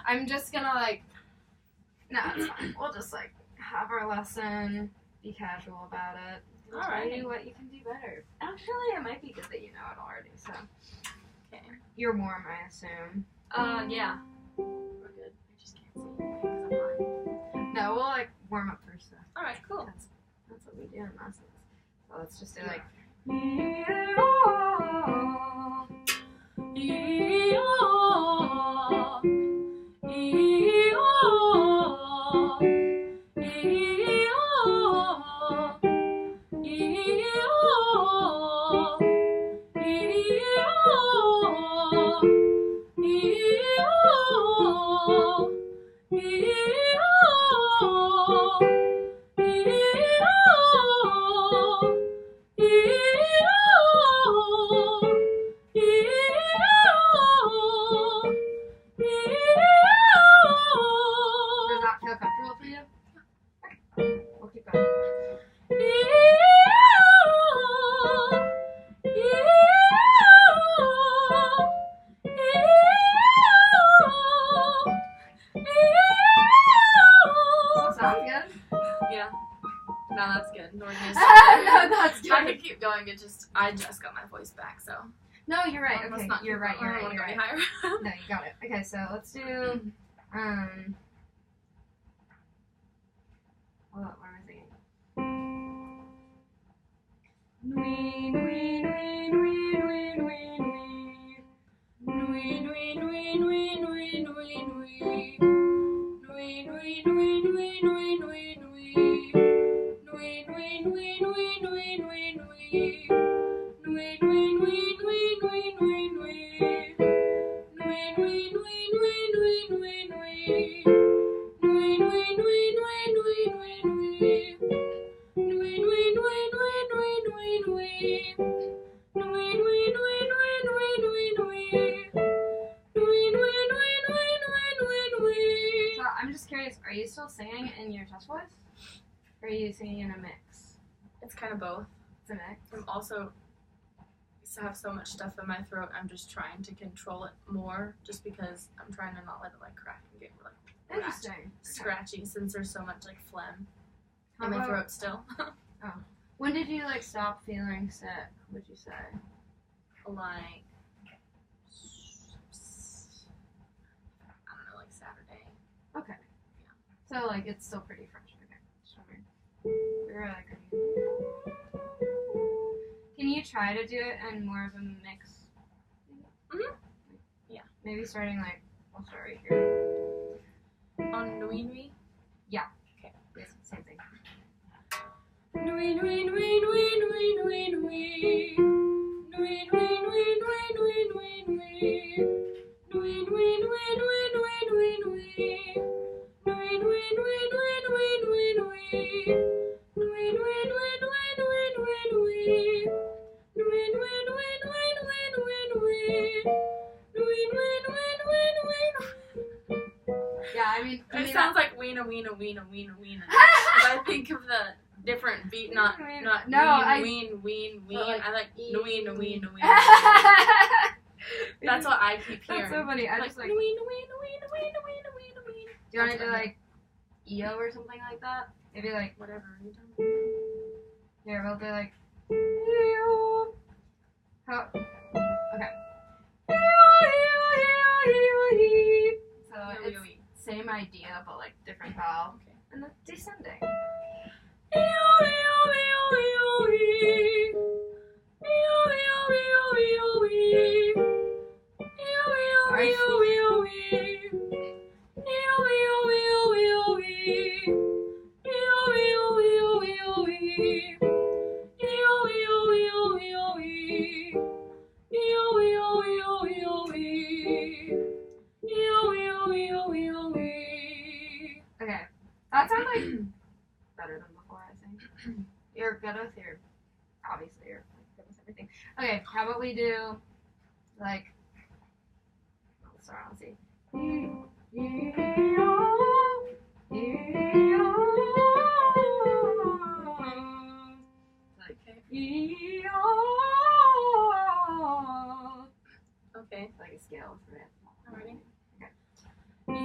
I'm just gonna like. No, it's fine. We'll just like have our lesson, be casual about it. Tell Alright. you what you can do better. Actually, it might be good that you know it already. So. Okay. You're warm, I assume. Yeah. We're good. I just can't see anything because I'm high. No, we'll like warm up first stuff. Alright, cool. That's what we do in lessons. So let's just do like. Does that feel comfortable for you? Okay. We'll keep going. Sounds good? Yeah. No, that's good. No, that's I good. could keep going. I just got my voice back, so. No, you're right. Let's Okay, not you're right. I don't wanna go any higher. No, you got it. Okay, so let's do, hold on, what am I thinking? Nui, nui, nui, nui, nui, nui, nui. Nui, nui, nui, nui, nui, nui, nui. Nui, nui, nui, nui, nui, nui, nui. Nui, nui, nui, nui, nui, nui, nui. Nui, nui, nui, nui, nui, nui, nui. Nui, nui, nui, nui, nui, nui, nui. Nui, nui, nui, nui, nui, nui, nui. Nui, nui, nui, nui, nui, nui, nui. Nui, nui, nui, nui, nui, nui, nui. Nui, nui, nui, nui, nui, nui, nui. So I'm just curious, are you still singing in your test voice? Or are you singing in a mix? It's kind of both. It's a mix. I'm also have so much stuff in my throat. I'm just trying to control it more, just because I'm trying to not let it like crack and get like Interesting. scratchy since there's so much like phlegm How in my about- throat still. When did you like stop feeling sick, would you say? Like I don't know, like Saturday. Okay. Yeah. So like it's still pretty fresh. Okay. Just wondering. We're like. Can you try to do it in more of a mix? Mhm. Yeah. Maybe starting like we'll start right here. On Nui Nui? Yeah. Okay. Yes, same thing. Nui nui nui nui nui nui nui. Nui nui nui nui nui nui nui. Nui nui nui nui nui nui nui. Nui nui nui nui nui nui nui. Nui nui nui nui nui nui nui. Nui nui nui nui nui nui nui. Nui nui nui nui nui nui. Yeah, I mean It sounds like weena weena weena weena weena. But I think of the different beat, not No, ween, ween, ween. like I like E. ween, ween, ween. That's what I keep hearing. That's so funny. I Like just like. ween, ween, ween, ween, ween, ween, ween. Do you want to That's do what I like EO or something like that? Maybe like Whatever. You done? here we'll do like EO. How? Okay. So it's same idea but like different vowel Okay. and the descending. Okay, that sounds like better than before, I think. You're good with your, obviously, you're good with everything. Okay, how about we do, like, sorry, let's see. Okay. Like a scale for it. Alrighty. Okay. Oops.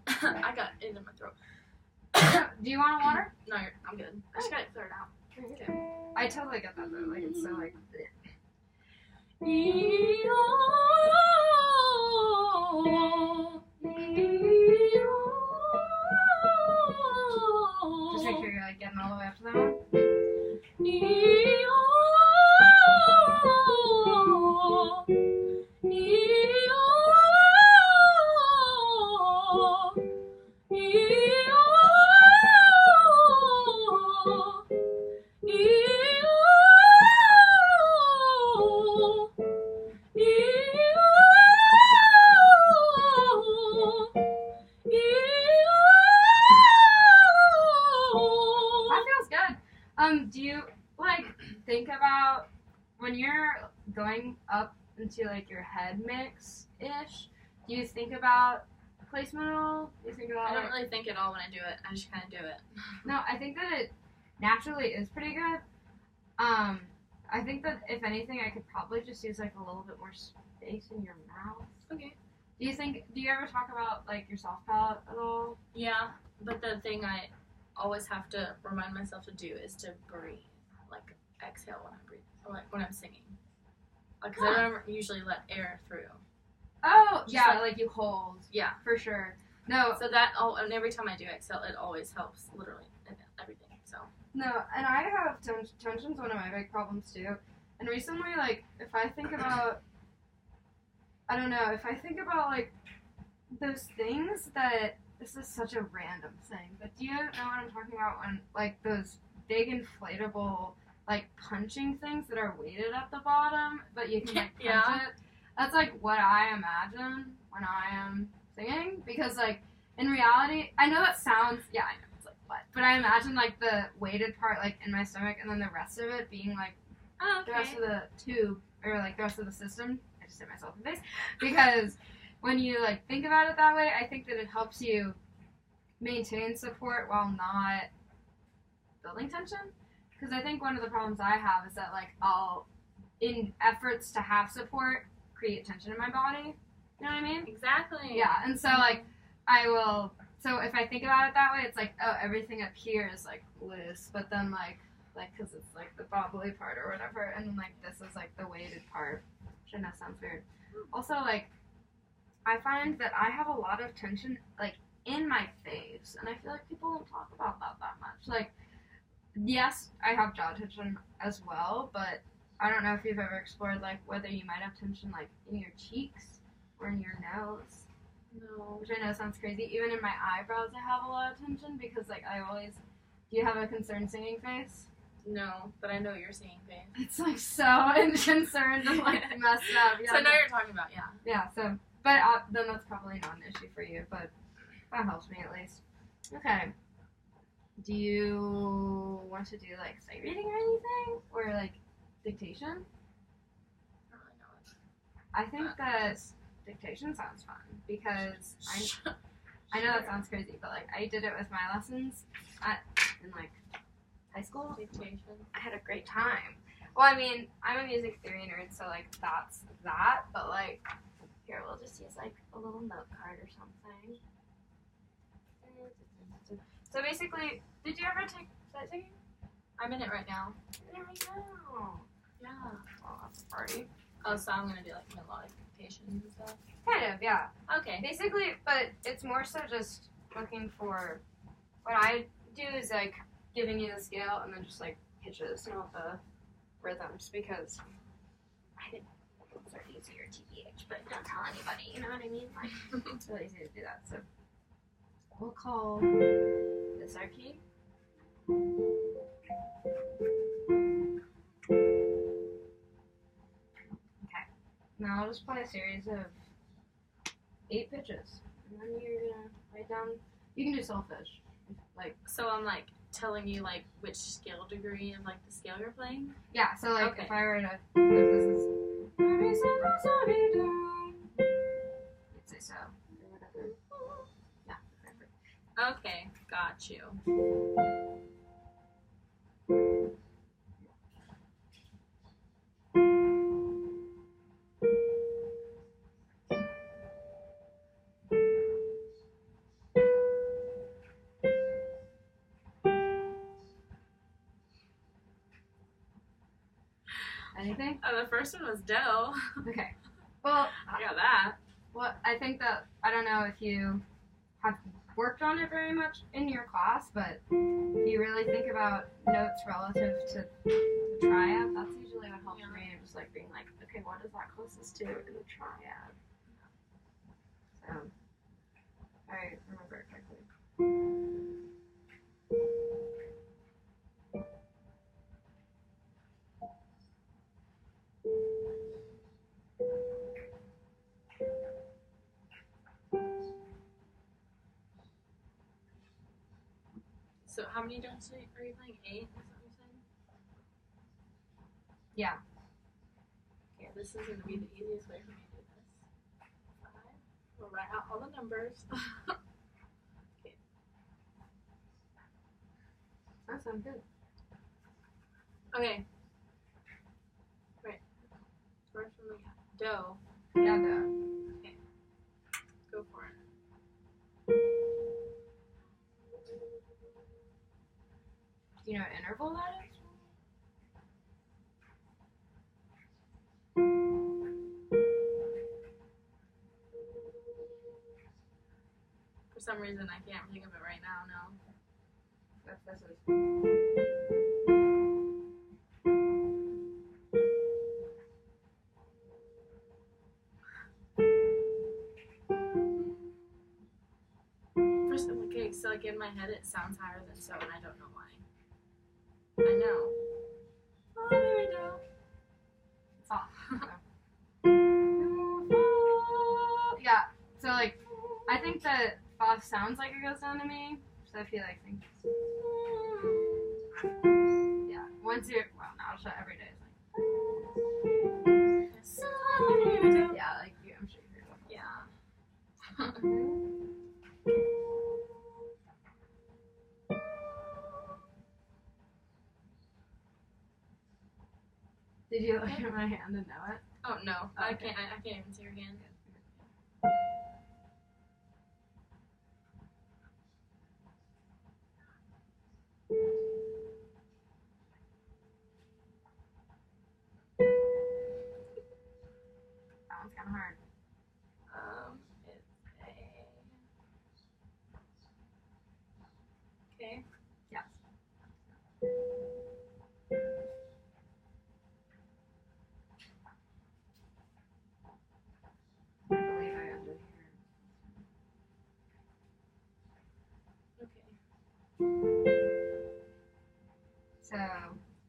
I got it in my throat. Do you want water? No, I'm good. I just gotta clear it out. Okay. I totally get that though. Like it's so like. Just make sure you're like getting all the way up to that one. That feels good. Do you like think about when you're going up into like your head mix ish? Do you think about placement at all? Do you think about? I don't really think at all when I do it. I just kind of do it. No, I think that it naturally is pretty good. I think that if anything, I could probably just use like a little bit more space in your mouth. Okay. Do you ever talk about like your soft palate at all? Yeah, but the thing I always have to remind myself to do is to breathe. Like exhale when I breathe, or like when I'm singing. Like, 'cause I don't usually let air through. Oh, Just yeah, like you hold. Yeah. For sure. No. So that, and every time I do exhale, it always helps, literally, in everything, so. No, and I have tension's one of my big problems too. And recently, like, if I think about, I don't know, if I think about like those things that, this is such a random thing, but do you know what I'm talking about when, like, those big inflatable, like, punching things that are weighted at the bottom, but you can, like, punch Yeah. it? That's, like, what I imagine when I am singing, because, like, in reality, I know that sounds, yeah, I know, it's like, what? But I imagine, like, the weighted part, like, in my stomach, and then the rest of it being, like, Oh, the rest okay. of the tube, or, like, the rest of the system. I just hit myself in the face. Because when you, like, think about it that way, I think that it helps you maintain support while not building tension. Because I think one of the problems I have is that, like, I'll, in efforts to have support, create tension in my body. You know what I mean? Exactly. Yeah, and so, like, I will, so if I think about it that way, it's like, oh, everything up here is, like, loose, but then, like, because it's, like, the bobbly part or whatever, and then, like, this is, like, the weighted part, which I know sounds weird. Also, like, I find that I have a lot of tension, like, in my face, and I feel like people don't talk about that much. Like, yes, I have jaw tension as well, but I don't know if you've ever explored, like, whether you might have tension, like, in your cheeks or in your nose. No. Which I know sounds crazy. Even in my eyebrows, I have a lot of tension because, like, I always. Do you have a concerned singing face? No, but I know you're seeing pain. It's like so concerned and like messed up. Yeah, So I know you're talking about, yeah. Yeah. So, but then that's probably not an issue for you. But that helps me at least. Okay. Do you want to do like sight reading or anything, or like dictation? I don't really know it. I think that dictation sounds fun because I know that sounds crazy, but like I did it with my lessons in like high school. Dictation. I had a great time. Well, I mean, I'm a music theory nerd, so like that's that. But like, here we'll just use like a little note card or something. So basically, did you ever take sight singing? I'm in it right now. There we go. Yeah. Oh, that's a party. Oh, so I'm gonna do like melodic dictation and stuff. Kind of, yeah. Okay. Basically, but it's more so just looking for. What I do is like giving you the scale and then just like pitches and all the rhythms because I think those are easier TBH, but don't tell anybody, you know what I mean? Like, it's really easy to do that. So we'll call this our key. Okay. Now I'll just play a series of 8 pitches, and then you're gonna write down. You can do solfege, like. So I'm like telling you like which scale degree of like the scale you're playing? Yeah, so like Okay. if I were to, if this is, you'd say so, or whatever. Yeah, perfect. Okay, got you. Anything? The first one was dough. Okay. Well, I got that. well, I think that, I don't know if you have worked on it very much in your class, but if you really think about notes relative to the triad, that's usually what helps me. I'm just like being like, okay, what is that closest to in the triad? So, I remember it correctly. So how many notes are you playing? 8? Is that what you said? Yeah. Okay, this is gonna be the easiest way for me to do this. 5. We'll write out all the numbers. Okay. That sounds good. Okay. Right. First one we got dough. Yeah, the. Go for it. Do you know what interval that is? For some reason, I can't think of it right now. No. That's this is. Okay, so like in my head, it sounds higher than so, and I don't know why. I know. Oh, there we go. Oh. Yeah. So like, I think that fa sounds like it goes down to me. So I feel like yeah. Once you're now I'll show every day. It's like yeah, like you. I'm sure you heard about Yeah. Did you look at my hand and know it? Oh no, Oh, I okay. can't. I can't even see your hand. That one's kind of hard. It's a. Okay. Yes. I believe I under here. Okay. So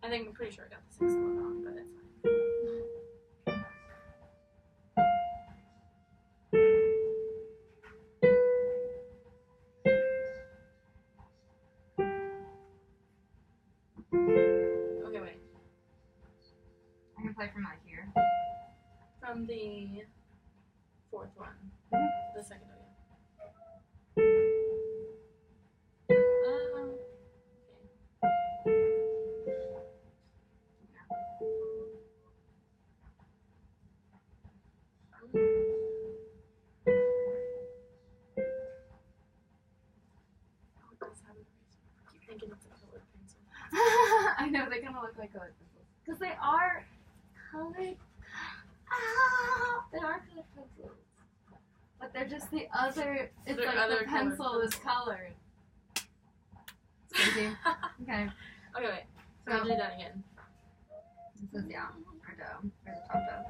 I think I'm pretty sure I got the 6th one wrong, but it's fine. Okay, wait. I can play from like here. From the 4th one. The second one. I keep thinking it's a colored pencil. I know they kind of look like colored pencils because they are colored. Ah, they are colored pencils, but they're just the other. It's They're like other the pencil colored is colored. It's crazy. Okay, Okay, wait. so I'll do that again. this is yeah, our dough, or the top dough.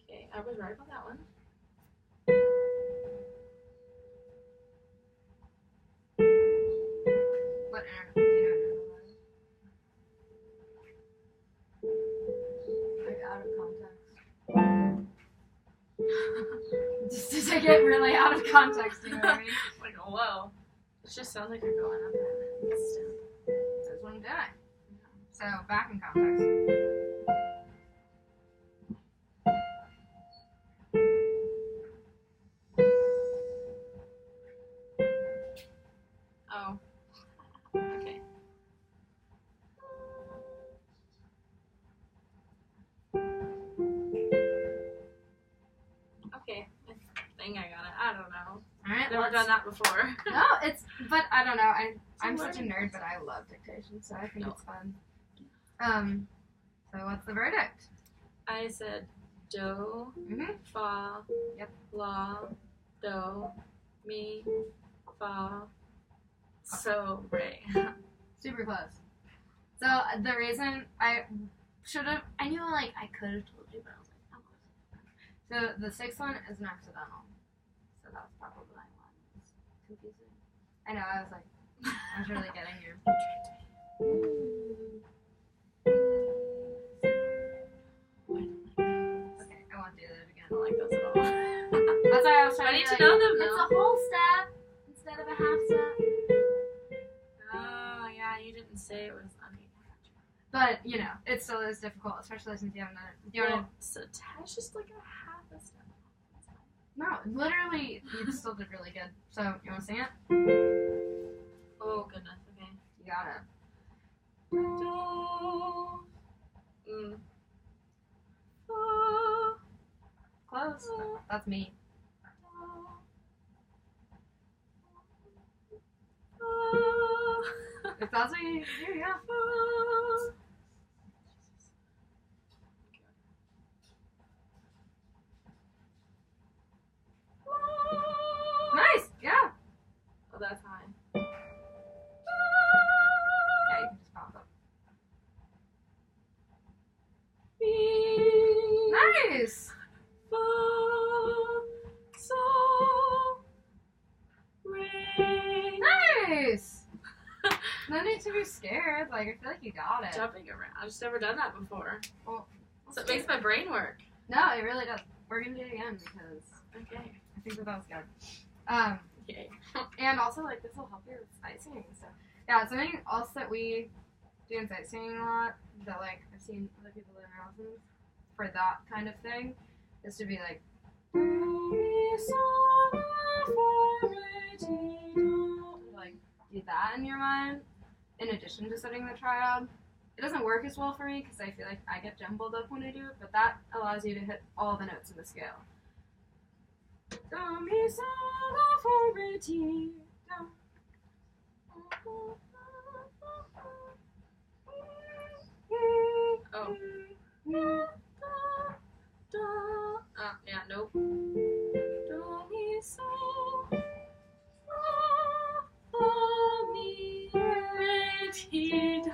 Okay, I was right about that one. What interval? Do you know what interval that is? Like out of context. Just to take get really out of context, you know what I mean? Like, whoa. It just sounds like you're going up that step. That's what I'm doing. So, back in context. Oh. Okay. Okay. I think I got it. I don't know. Alright, Never done that before. No, but I don't know. I'm such a nerd, but I love dictation, so I think it's fun. So what's the verdict? I said do, fa, Yep. la, do, mi, fa, so, re. Super close. So the reason I knew like I could have told you, but I was like, oh. So the sixth one is an accidental. So that's probably why one was confusing. I know, I was like, I was really getting you. Okay, I won't do that again. I don't like those at all. That's why I was trying I need to to know them It's though. a whole step instead of a half step. Oh, yeah, you didn't say it was. Okay. But, you know, it still is difficult, especially since you haven't done it. Do you want So it's just like a half a step. No, literally, you still did really good. So, you want to sing it? Oh, goodness, okay. You got it. Do, fa, Close. That's me. If that's what you do, yeah. Nice! Yeah! Oh, that's high. Yeah, you can just pop up. Nice! Fa, sol, re. Nice! No need to be scared. Like, I feel like you got it. Jumping around. I've just never done that before. Well, So it makes my brain work. no, it really does. We're gonna do it again because Okay. I think that was good. Yay. And also, like, this will help you with sightseeing. So, yeah, something else that we do in sightseeing a lot that, like, I've seen other people do in houses for that kind of thing is to be like, like, do that in your mind in addition to studying the triad. It doesn't work as well for me because I feel like I get jumbled up when I do it, but that allows you to hit all the notes in the scale. Do, mi, sol, la, fa, re, ti, do. Oh. Yeah, nope. Do, mi, sol, la, fa, mi, re, ti, do.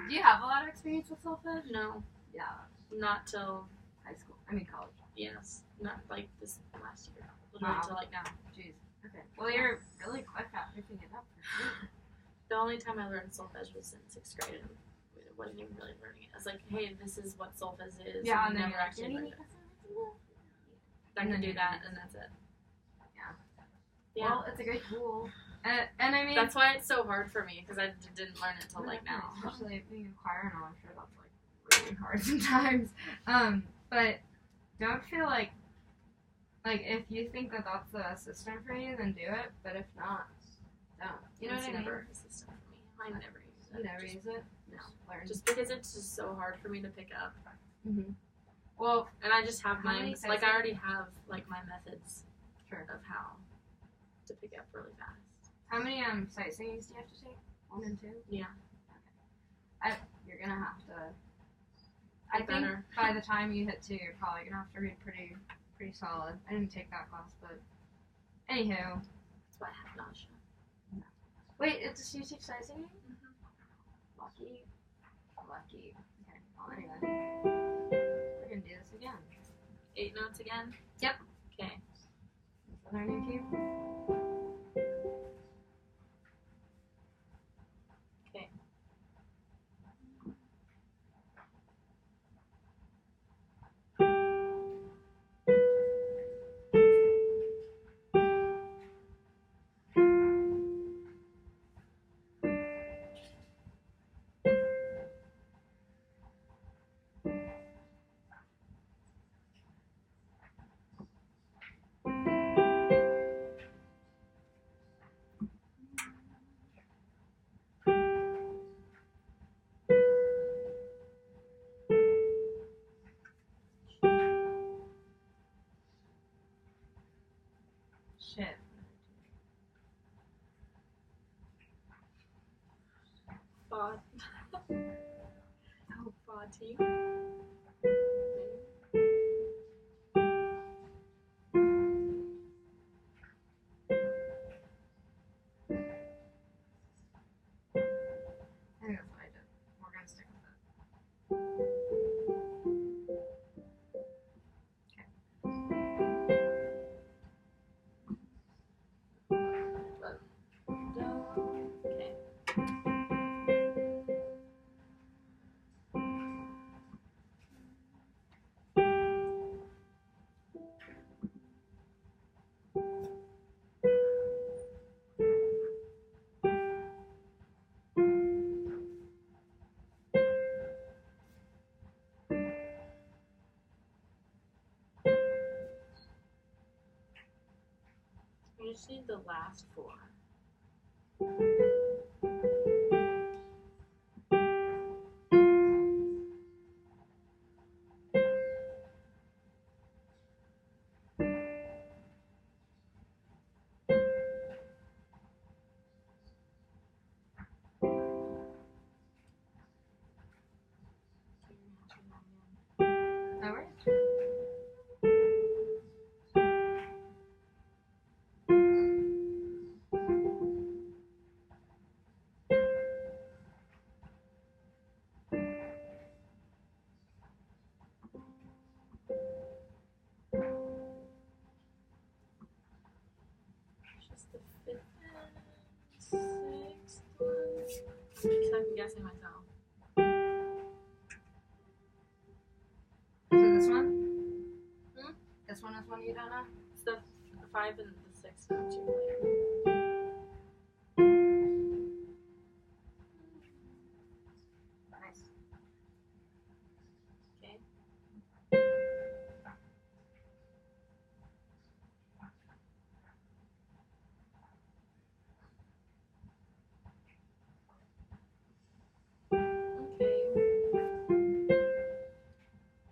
Do you have a lot of experience with solfege? No, Yeah, not till, high school. I mean college. yes, not like this last year. Literally Wow. till like now. Jeez. Okay. Well, you're really quick at picking it up. The only time I learned solfege was in 6th grade, and I wasn't even really learning it. I was like, hey, this is what solfege is. Yeah, and and then never you're like, actually learned it. I and can then do you that, do and that's it. Yeah. Yeah. Well, it's a great tool. And I mean, That's why it's so hard for me, because I didn't learn it till like now. Especially being in choir and all, I'm sure that's like really hard sometimes. But don't feel like if you think that that's the system for you, then do it. But if not, don't. You know It's what I mean? never a system for me. I never use it. You never Just- use it. No. Learn. Just because it's just so hard for me to pick up. Mm-hmm. Well, And I just have How many mine, sides like are I already have like my methods sure. of how to pick up really fast. How many sightseeings do you have to take? 1 and 2? Yeah. Okay. You're gonna have to. I think Better. by the time you hit 2, you're probably gonna have to read pretty solid. I didn't take that class, but anywho. That's why I have nausea. Wait, does you teach sightseeing? Mm-hmm. Lucky. Okay. Well, anyway, we're gonna do this again. 8 notes again? Yep. Okay. Learning cue. Okay. chin. Bot. Oh, body. I think that's what I did. We're gonna stick with it. Okay. We just need the last four. No worries. Just the fifth and sixth one. Second guessing myself. So this one? Hmm? This one is one you don't know? It's the five and the sixth are too late. Nice. Okay.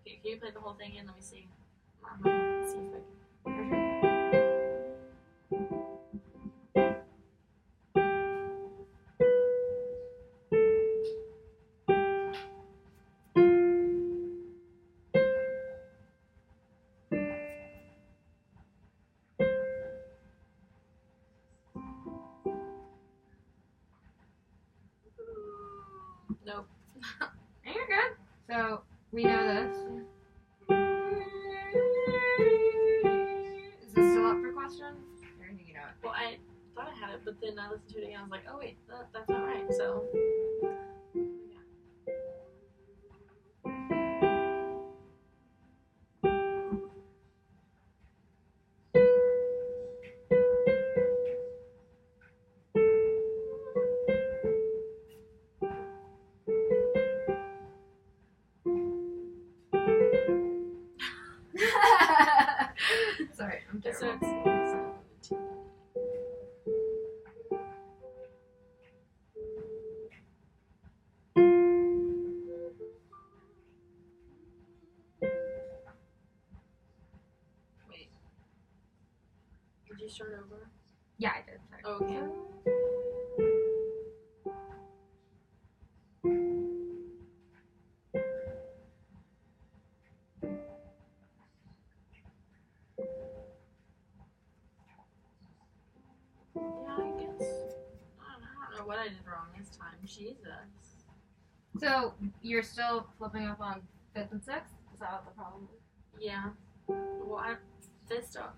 Okay, can you play the whole thing and let me see? See if I can. Nope. And you're good. So we know this. Is this still up for question? Or do you know it? Well, I thought I had it, but then I listened to it again. I was like, oh wait, that's not right. So. Sorry, I'm So terrible. it's wait. Did you start over? Yeah, I did. Sorry. Okay. Yeah, I guess. I don't know what I did wrong this time. Jesus. So you're still flipping up on fifth and sixth? Is that what the problem is? Yeah. Well,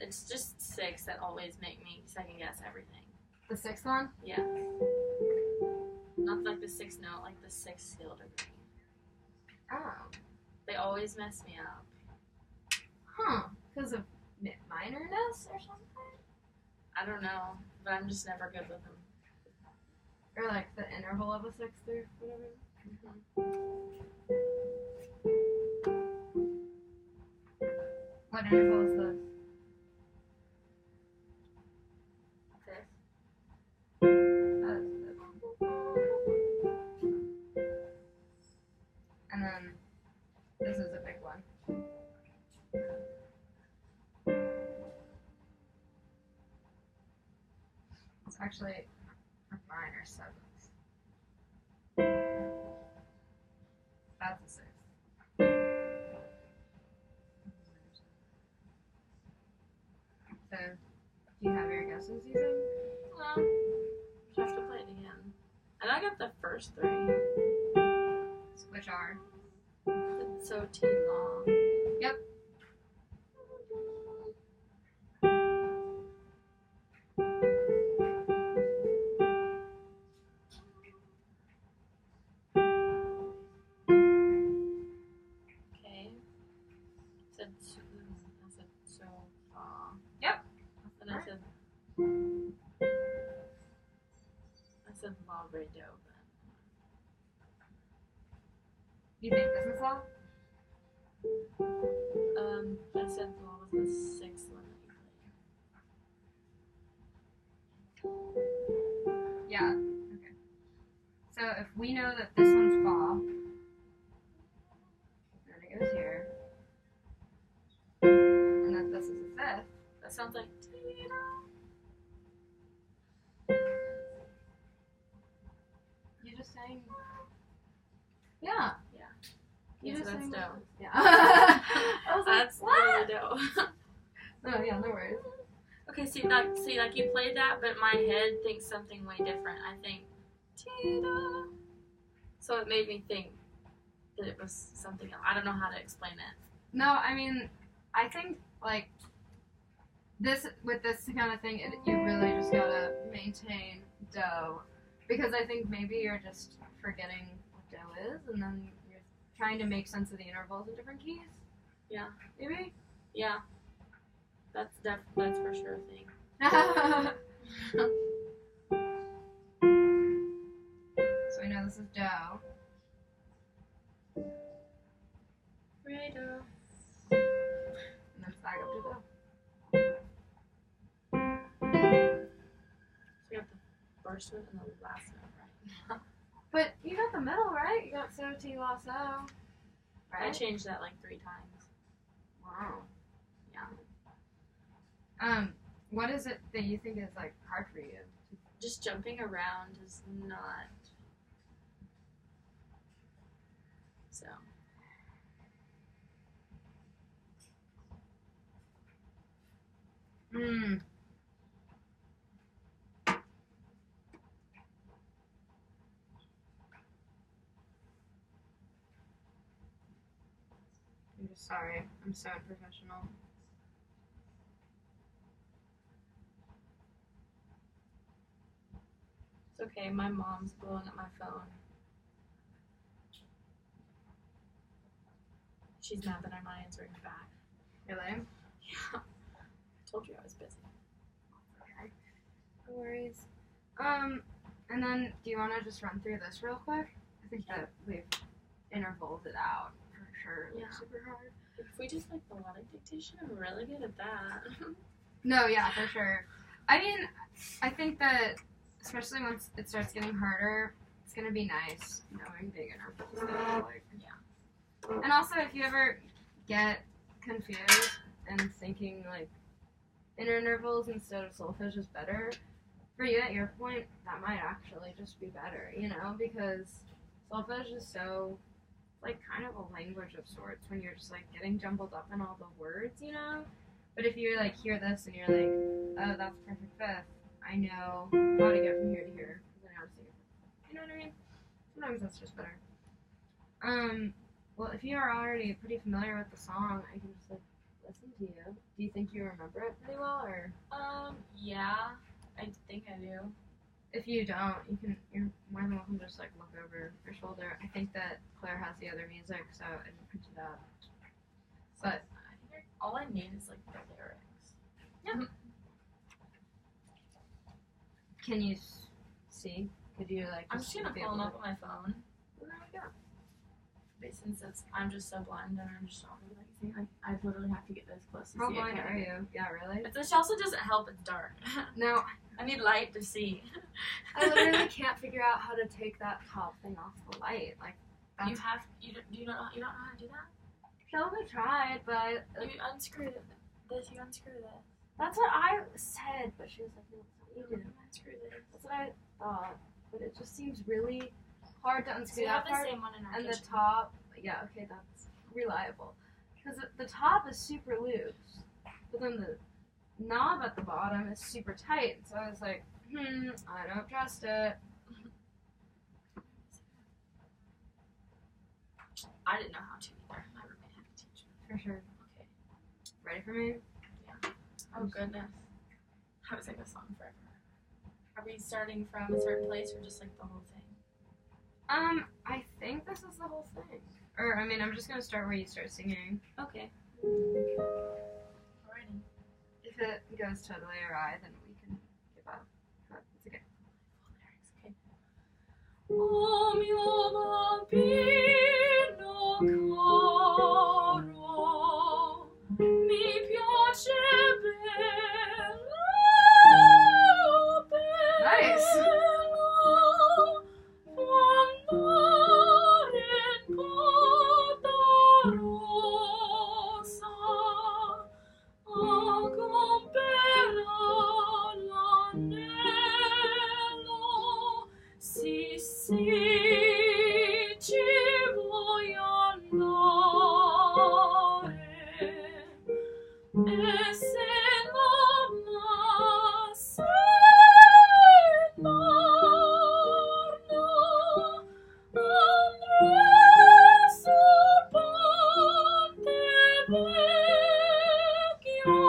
it's just six that always make me second guess everything. The sixth one? Yeah. Not like the sixth note, like the sixth scale degree. Oh. They always mess me up. Huh. Because of minorness or something? I don't know, but I'm just never good with them. Or like the interval of a sixth or whatever? What interval is this? Fifth. That's this one. And then this is a big one. Actually, mine are 7s. That's a 6. So, do you have your guesses, you think? Well, just have to play it again. And I got the first 3. Which are? It's so too long. Yep. Okay. I said so far. Yep. And I said law very dope. You think this is all? I said law was the 6th one that you played. Yeah. Okay. So if we know that this one's fall, then it goes here, and that this is a 5th. That sounds like You just sang. Yeah. You yes, just that's sang. dope. Yeah. I was like, That's what? really dope. No, yeah, no worries. Okay, see, like you played that, but my head thinks something way different. I think, Tita. So it made me think that it was something else. I don't know how to explain it. No, I mean, I think like this with this kind of thing, you really just gotta maintain dough, because I think maybe you're just forgetting what dough is, and then you're trying to make sense of the intervals in different keys. Yeah. Maybe. Yeah. That's for sure a thing. So we know this is dough. Radar. And then it's back up to dough. So you got the first one and the last one, right? But you got the middle, right? You got so T la so. I Right? changed that like 3 times. Wow. Yeah. What is it that you think is like hard for you? Just jumping around is not. So. Hmm. I'm just sorry. I'm so unprofessional. It's okay, my mom's blowing up my phone. She's mad that I'm not answering her back. Really? Yeah. I told you I was busy. Okay. No worries. And then do you want to just run through this real quick? I think that we've intervaled it out for sure. Like, Yeah. super hard. If we just like melodic dictation, I'm really good at that. No, yeah, for sure. I mean, I think that especially once it starts getting harder, it's gonna be nice knowing big intervals. Like, Yeah. And also, if you ever get confused and thinking like inner intervals instead of solfege is better, for you at your point, that might actually just be better, you know, because solfege is so like kind of a language of sorts when you're just like getting jumbled up in all the words, you know. But if you like hear this and you're like, oh, that's perfect fifth, I know how to get from here to here because I know how to sing it. You know what I mean? Sometimes that's just better. Well, if you are already pretty familiar with the song, I can just like listen to you. Do you think you remember it pretty well, or Yeah, I think I do. if you don't, you're more than welcome to just like look over your shoulder. I think that Claire has the other music, so I didn't print it out. But I think all I need is like the lyrics. yeah. Can you see? Could you like? I'm just gonna be pull able them to- up on my phone. Well, there we go. But since I'm just so blind and I'm just not really like seeing, like I literally have to get this close to How see blind it. are you? Yeah, really? But this also doesn't help. It's dark. No, I need light to see. I literally can't figure out how to take that top thing off the light. Like, that's, You have you don't know how to do that. Shelby tried, but You unscrew this. You unscrew this. that's what I said. But she was like, no, it's not You do. Unscrew this. That's what I thought, but it just seems really hard to So unscrew we have that the part. same one in our And the kitchen. top, yeah, okay, that's reliable. Because the top is super loose, but then the knob at the bottom is super tight. So I was like, I don't trust it. I didn't know how to either. My roommate had to teach me. For sure. Okay. Ready for me? Oh goodness. I was like a song forever. Are we starting from a certain place or just like the whole thing? I think this is the whole thing. Or, I mean, I'm just gonna start where you start singing. Okay. Alrighty. If it goes totally awry, then we can give up. But it's okay. Okay. Oh mio bambino caro, mi piace bello, Nice. Ci voglio andare e se non andrei sul ponte vecchio,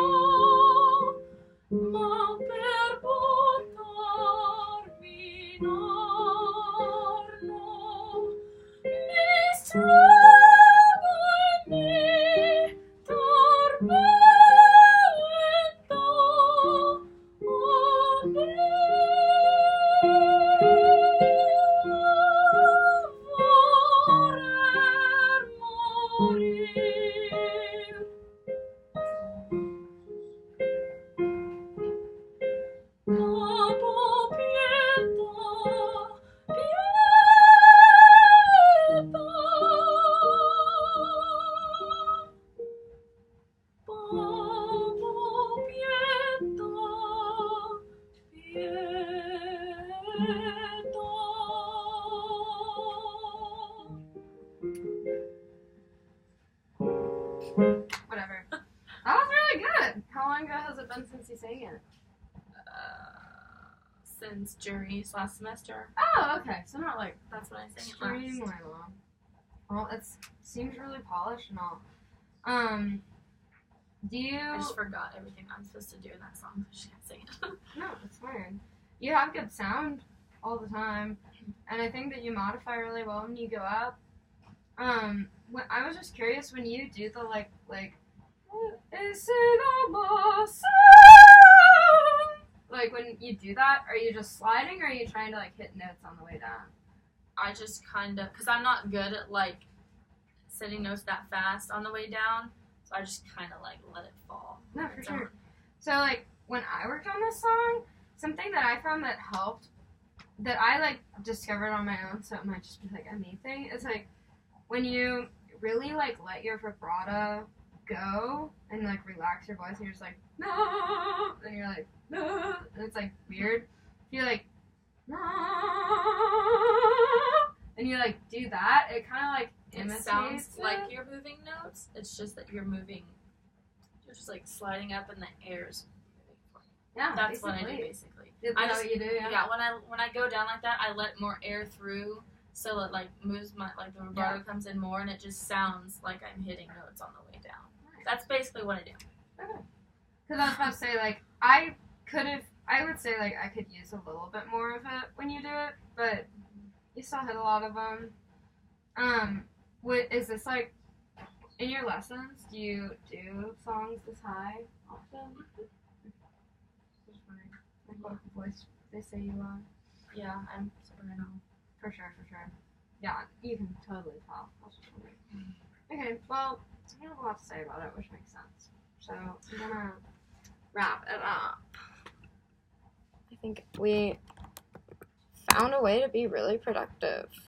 ma per buttarmi in arno mi strago e mi tormento, oh voler morir. Capo pietà, pietà. Capo pietà, pietà. Whatever. That was really good. How long ago has it been since you sang it? Since juries last semester. Oh, okay. So not like That's when I sang it extremely last. long. Well, it seems really polished and all. Do you? I just forgot everything I'm supposed to do in that song. I just can't sing it. No, it's fine. You have good sound all the time, and I think that you modify really well when you go up. I was just curious when you do the like. Like when you do that, are you just sliding or are you trying to like hit notes on the way down? I just kind of, because I'm not good at like setting notes that fast on the way down, so I just kind of like let it fall. No, for sure. So like when I worked on this song, something that I found that helped, that I like discovered on my own, so it might just be like a me thing, is like when you really like let your vibrato go and like relax your voice and you're just like no, and you're like no, and it's like weird. If you like no, and you like do that, it kind of like It imitates sounds it. like you're moving notes. It's just that you're just like sliding up and the air's moving for you. Yeah, That's what I basically. do basically. Is I that just- what you do? Yeah, when I go down like that, I let more air through, so it like moves my like the vibrato comes in more, and it just sounds like I'm hitting notes on the way down. Nice. That's basically what I do. Okay. Because I was about to say, like, I would say, like, I could use a little bit more of it when you do it, but you still hit a lot of them. Is this, like, in your lessons, do you do songs this high often? Just wondering, like, what voice they say you are. Yeah, I'm soprano. For sure. Yeah, you can totally tell. I was just wondering. Okay, well, I don't have a lot to say about it, which makes sense. So, I'm gonna wrap it up. I think we found a way to be really productive.